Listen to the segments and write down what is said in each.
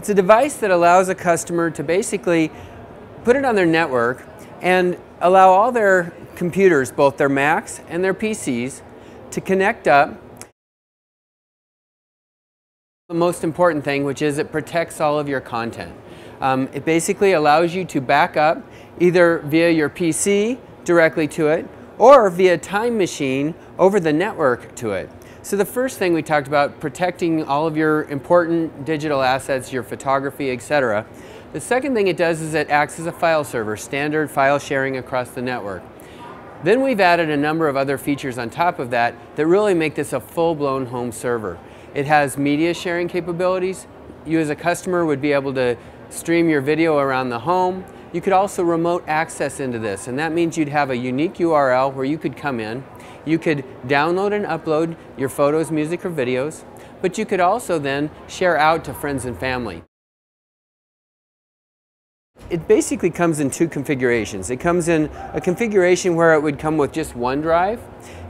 It's a device that allows a customer to basically put it on their network and allow all their computers, both their Macs and their PCs, to connect up. The most important thing, which is it protects all of your content. It basically allows you to back up either via your PC directly to it or via Time Machine over the network to it. So the first thing we talked about, protecting all of your important digital assets, your photography, etc. The second thing it does is it acts as a file server, standard file sharing across the network. Then we've added a number of other features on top of that that really make this a full-blown home server. It has media sharing capabilities. You as a customer would be able to stream your video around the home. You could also remote access into this, and that means you'd have a unique URL where you could come in. You could download and upload your photos, music, or videos, but you could also then share out to friends and family. It basically comes in two configurations. It comes in a configuration where it would come with just one drive,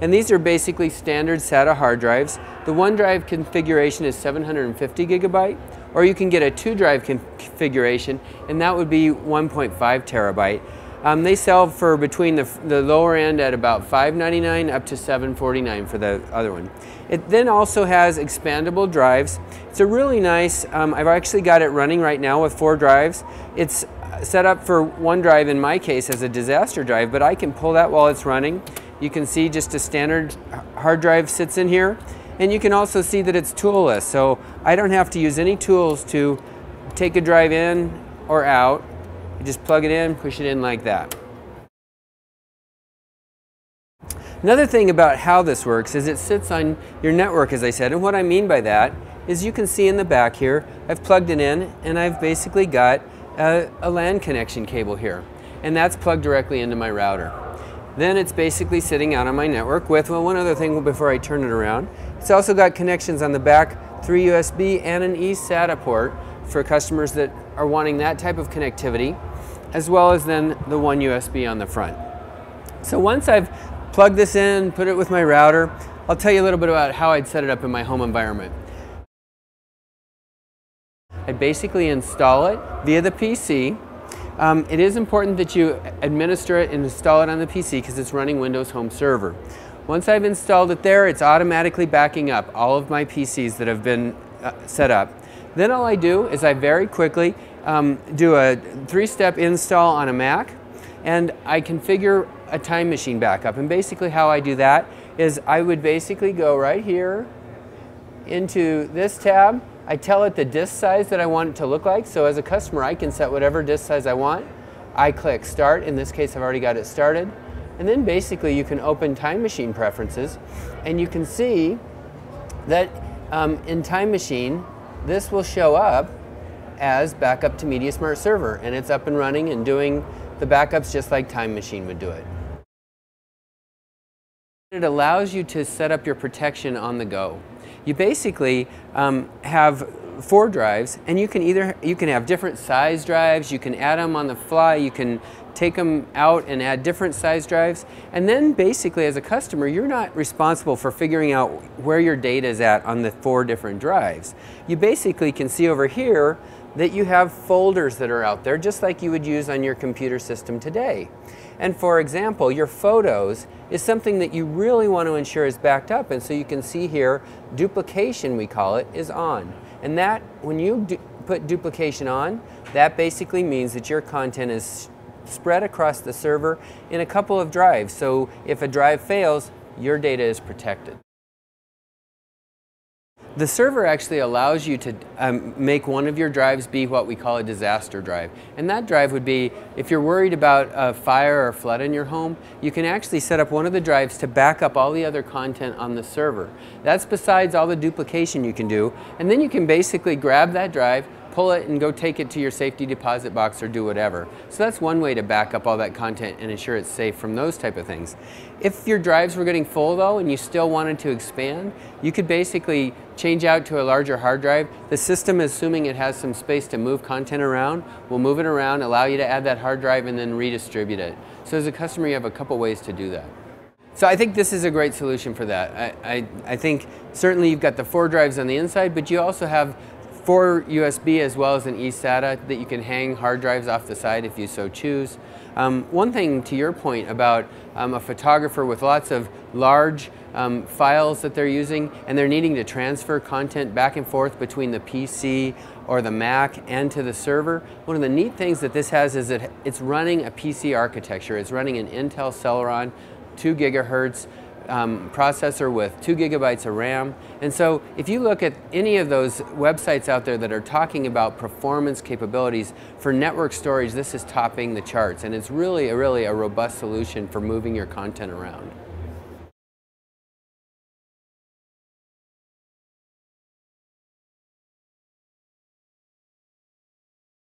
and these are basically standard SATA hard drives. The one drive configuration is 750 gigabyte, or you can get a two drive configuration, and that would be 1.5 terabyte. They sell for between the lower end at about $5.99 up to $7.49 for the other one. It then also has expandable drives. It's a really nice, I've actually got it running right now with 4 drives. It's set up for one drive in my case as a disaster drive, but I can pull that while it's running. You can see just a standard hard drive sits in here, and you can also see that it's toolless, so I don't have to use any tools to take a drive in or out. You just plug it in, push it in like that. Another thing about how this works is it sits on your network, as I said, and what I mean by that is you can see in the back here, I've plugged it in and I've basically got a LAN connection cable here, and that's plugged directly into my router. Then it's basically sitting out on my network with, well, one other thing before I turn it around. It's also got connections on the back, 3 USB and an eSATA port for customers that are wanting that type of connectivity, as well as then the one USB on the front. So once I've plugged this in, put it with my router, I'll tell you a little bit about how I'd set it up in my home environment. I basically install it via the PC. It is important that you administer it and install it on the PC because it's running Windows Home Server. Once I've installed it there, it's automatically backing up all of my PCs that have been set up. Then all I do is I very quickly do a 3-step install on a Mac, and I configure a Time Machine backup. And basically how I do that is I would basically go right here into this tab. I tell it the disk size that I want it to look like, so as a customer I can set whatever disk size I want. I click Start, in this case I've already got it started, and then basically you can open Time Machine preferences, and you can see that in Time Machine this will show up as backup to MediaSmart server, and it's up and running and doing the backups just like Time Machine would do it. It allows you to set up your protection on the go. You basically have 4 drives, and you can have different size drives, you can add them on the fly, you can take them out and add different size drives, and then basically as a customer you're not responsible for figuring out where your data is at on the 4 different drives. You basically can see over here that you have folders that are out there just like you would use on your computer system today. And for example, your photos is something that you really want to ensure is backed up, and so you can see here duplication, we call it, is on. And that, when you put duplication on, that basically means that your content is spread across the server in a couple of drives, so if a drive fails, your data is protected. The server actually allows you to make one of your drives be what we call a disaster drive. And that drive would be, if you're worried about a fire or flood in your home, you can actually set up one of the drives to back up all the other content on the server. That's besides all the duplication you can do. And then you can basically grab that drive, pull it, and go take it to your safety deposit box or do whatever. So that's one way to back up all that content and ensure it's safe from those type of things. If your drives were getting full though and you still wanted to expand, you could basically change out to a larger hard drive. The system, assuming it has some space to move content around, will move it around, allow you to add that hard drive and then redistribute it. So as a customer you have a couple ways to do that. So I think this is a great solution for that. I think certainly you've got the 4 drives on the inside, but you also have 4 USB as well as an eSATA that you can hang hard drives off the side if you so choose. One thing to your point about a photographer with lots of large files that they're using and they're needing to transfer content back and forth between the PC or the Mac and to the server, one of the neat things that this has is that it's running a PC architecture. It's running an Intel Celeron 2 gigahertz processor with 2 gigabytes of RAM. And so if you look at any of those websites out there that are talking about performance capabilities for network storage, this is topping the charts, and it's really a robust solution for moving your content around.